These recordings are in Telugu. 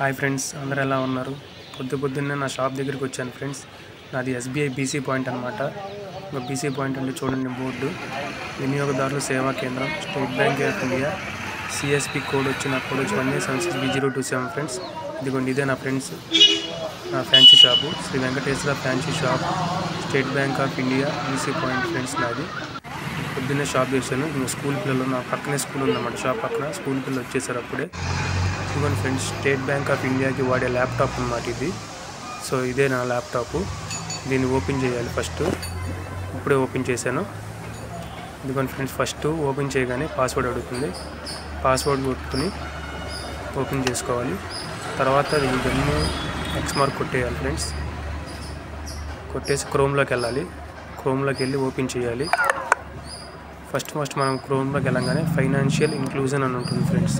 హాయ్ ఫ్రెండ్స్, అందరూ ఎలా ఉన్నారు? పొద్దున్నే నా షాప్ దగ్గరికి వచ్చాను ఫ్రెండ్స్. నాది ఎస్బీఐ బీసీ పాయింట్ అనమాట. బీసీ పాయింట్ అంటే చూడండి బోర్డు, వినియోగదారుల సేవా కేంద్రం, State Bank of India, CSP code వచ్చి 1776027 ఫ్రెండ్స్. ఇదిగోండి, ఇదే నా ఫ్రెండ్స్ నా fancy shop, Shri Venkateshwara fancy shop, State Bank of India BC point friends. నాది పొద్దున్నే షాప్ చేశాను. ఇంకా స్కూల్ పిల్లలు, నా పక్కనే స్కూల్ ఉందన్నమాట, షాప్ పక్కన స్కూల్ పిల్లలు వచ్చేసారు అప్పుడే. ఇవన్నీ ఫ్రెండ్స్, స్టేట్ బ్యాంక్ ఆఫ్ ఇండియాకి వాడే ల్యాప్టాప్ అన్నమాట ఇది. సో ఇదే నా ల్యాప్టాప్. దీన్ని ఓపెన్ చేయాలి ఫస్ట్. ఇప్పుడే ఓపెన్ చేశాను. ఇదిగోండి ఫ్రెండ్స్, ఫస్ట్ ఓపెన్ చేయగానే పాస్వర్డ్ అడుగుతుంది. పాస్వర్డ్ కొట్టుకుని ఓపెన్ చేసుకోవాలి. తర్వాత ఇవన్నీ ఎక్స్ మార్క్ కొట్టేయాలి ఫ్రెండ్స్. కొట్టేసి క్రోమ్లోకి వెళ్ళాలి. క్రోమ్లోకి వెళ్ళి ఓపెన్ చేయాలి. ఫస్ట్ మనం క్రోమ్లోకి వెళ్ళగానే ఫైనాన్షియల్ ఇంక్లూజన్ అని ఉంటుంది ఫ్రెండ్స్.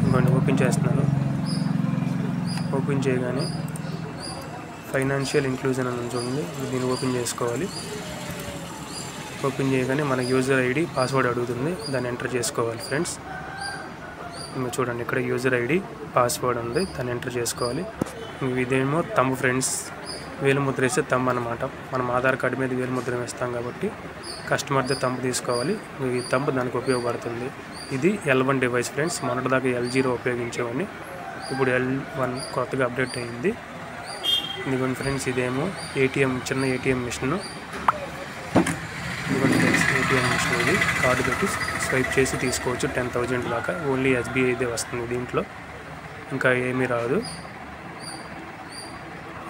ఇంకోండి ఓపెన్ చేస్తున్నాను. ఓపెన్ చేయగానే ఫైనాన్షియల్ ఇంక్లూజన్ అని చూడండి, దీన్ని ఓపెన్ చేసుకోవాలి. ఓపెన్ చేయగానే మన యూజర్ ఐడి పాస్వర్డ్ అడుగుతుంది, దాన్ని ఎంటర్ చేసుకోవాలి ఫ్రెండ్స్. ఇంకా చూడండి, ఇక్కడ యూజర్ ఐడి పాస్వర్డ్ ఉంది, దాన్ని ఎంటర్ చేసుకోవాలి. ఇదేమో తంబు ఫ్రెండ్స్, వేలుముద్ర వేస్తే తంబు అనమాట. మనం ఆధార్ కార్డు మీద వేలుముద్ర వేస్తాం కాబట్టి కస్టమర్ది తంబు తీసుకోవాలి. ఈ తంబు దానికి ఉపయోగపడుతుంది. ఇది L1 డివైస్ ఫ్రెండ్స్. మొన్నటిదాకా L0 ఉపయోగించేవాడిని, ఇప్పుడు L1 కొత్తగా అప్డేట్ అయ్యింది. ఇదిగోండి ఫ్రెండ్స్, ఇదేమో ఏటీఎం, చిన్న ఏటీఎం మిషన్. ఇదిగోండి ఫ్రెండ్స్, ఏటీఎం మిషన్. ఇది కార్డు పెట్టి స్వైప్ చేసి తీసుకోవచ్చు 10,000 దాకా. ఓన్లీ SBIదే వస్తుంది దీంట్లో, ఇంకా ఏమీ రాదు.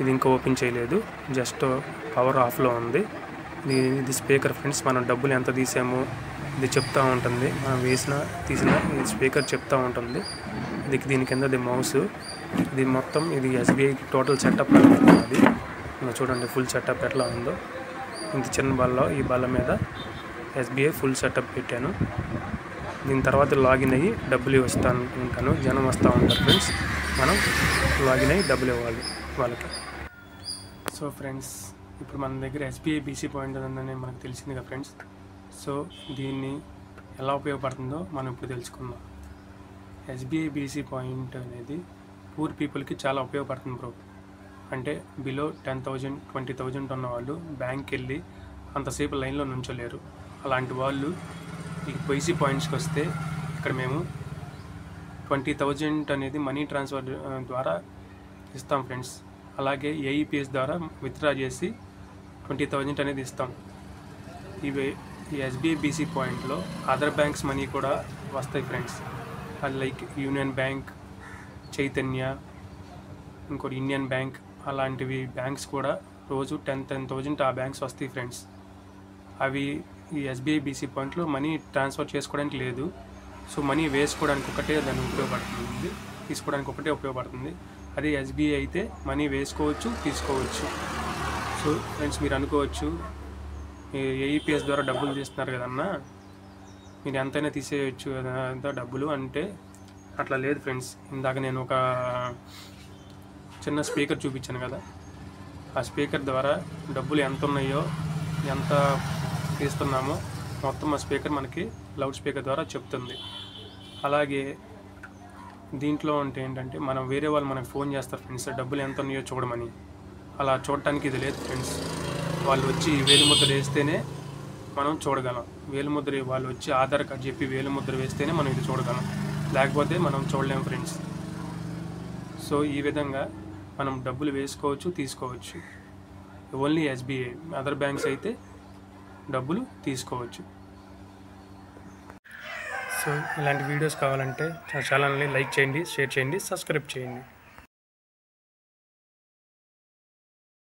ఇది ఇంకా ఓపెన్ చేయలేదు, జస్ట్ పవర్ ఆఫ్లో ఉంది. ఇది స్పీకర్ ఫ్రెండ్స్. మనం డబ్బులు ఎంత తీసామో ఇది చెప్తూ ఉంటుంది. మనం తీసిన ఇది స్పీకర్ చెప్తూ ఉంటుంది. దీని కింద మౌస్. ఇది మొత్తం ఇది SBI టోటల్ సెటప్ అది. ఇంకా చూడండి ఫుల్ సెటప్ ఎట్లా ఉందో. ఇంత చిన్న బల్లో, ఈ బల్ల మీద SBI ఫుల్ సెటప్ పెట్టాను. దీని తర్వాత లాగిన్ అయ్యి డబ్బులు వస్తూ ఉంటాను. జనం వస్తూ ఉంటారు ఫ్రెండ్స్. మనం లాగిన్ అయ్యి డబ్బులు ఇవ్వాలి వాళ్ళకి. సో ఫ్రెండ్స్, ఇప్పుడు మన దగ్గర SBI బీసీ పాయింట్ ఉందని మనకు తెలిసింది కదా ఫ్రెండ్స్. సో దీన్ని ఎలా ఉపయోగపడుతుందో మనం ఇప్పుడు తెలుసుకుందాం. SBI బీసీ పాయింట్ అనేది పూర్ పీపుల్కి చాలా ఉపయోగపడుతుంది బ్రో. అంటే బిలో 10,000, 20,000 ఉన్న వాళ్ళు బ్యాంక్కి వెళ్ళి అంతసేపు లైన్లో నుంచోలేరు. అలాంటి వాళ్ళు ఈ బీసీ పాయింట్స్కి వస్తే ఇక్కడ మేము 20,000 అనేది మనీ ట్రాన్స్ఫర్ ద్వారా ఇస్తాం ఫ్రెండ్స్. అలాగే AEPS ద్వారా విత్డ్రా చేసి 20,000 అనేది ఇస్తాం. ఈ SBI బీసీ పాయింట్లో అదర్ బ్యాంక్స్ మనీ కూడా వస్తాయి ఫ్రెండ్స్. అది లైక్ యూనియన్ బ్యాంక్, చైతన్య, ఇంకోటి ఇండియన్ బ్యాంక్, అలాంటివి బ్యాంక్స్ కూడా రోజు 10,000 ఆ బ్యాంక్స్ వస్తాయి ఫ్రెండ్స్. అవి ఈ SBI బీసీ పాయింట్లో మనీ ట్రాన్స్ఫర్ చేసుకోవడానికి లేదు. సో మనీ వేసుకోవడానికి ఒకటే దాన్ని ఉపయోగపడుతుంది, తీసుకోవడానికి ఒకటే ఉపయోగపడుతుంది. అదే SBI అయితే మనీ వేసుకోవచ్చు, తీసుకోవచ్చు. సో ఫ్రెండ్స్, మీరు అనుకోవచ్చు AEPS ద్వారా డబ్బులు తీస్తున్నారు కదన్నా, మీరు ఎంతైనా తీసేయచ్చు కదా డబ్బులు అంటే. అట్లా లేదు ఫ్రెండ్స్. ఇందాక నేను ఒక చిన్న స్పీకర్ చూపించాను కదా, ఆ స్పీకర్ ద్వారా డబ్బులు ఎంత ఉన్నాయో, ఎంత తీస్తున్నామో మొత్తం ఆ స్పీకర్ మనకి లౌడ్ స్పీకర్ ద్వారా చెప్తుంది. అలాగే దీంట్లో అంటే ఏంటంటే, మనం వేరే వాళ్ళు మనకు ఫోన్ చేస్తారు ఫ్రెండ్స్, డబ్బులు ఎంత ఉన్నాయో చూడమని. అలా చూడటానికి ఇది లేదు ఫ్రెండ్స్. వాళ్ళు వచ్చి వేలిముద్ర వేస్తేనే మనం చూడగలం. వేలిముద్ర వాళ్ళు వచ్చి ఆధార్ కార్డు చెప్పి వేలిముద్ర వేస్తేనే మనం ఇది చూడగలం, లేకపోతే మనం చూడలేము ఫ్రెండ్స్. సో ఈ విధంగా మనం డబ్బులు వేసుకోవచ్చు, తీసుకోవచ్చు. ఓన్లీ SBI, అదర్ బ్యాంక్స్ అయితే డబ్బులు తీసుకోవచ్చు. సో ఇలాంటి వీడియోస్ కావాలంటే ఛానల్ని లైక్ చేయండి, షేర్ చేయండి, సబ్స్క్రైబ్ చేయండి.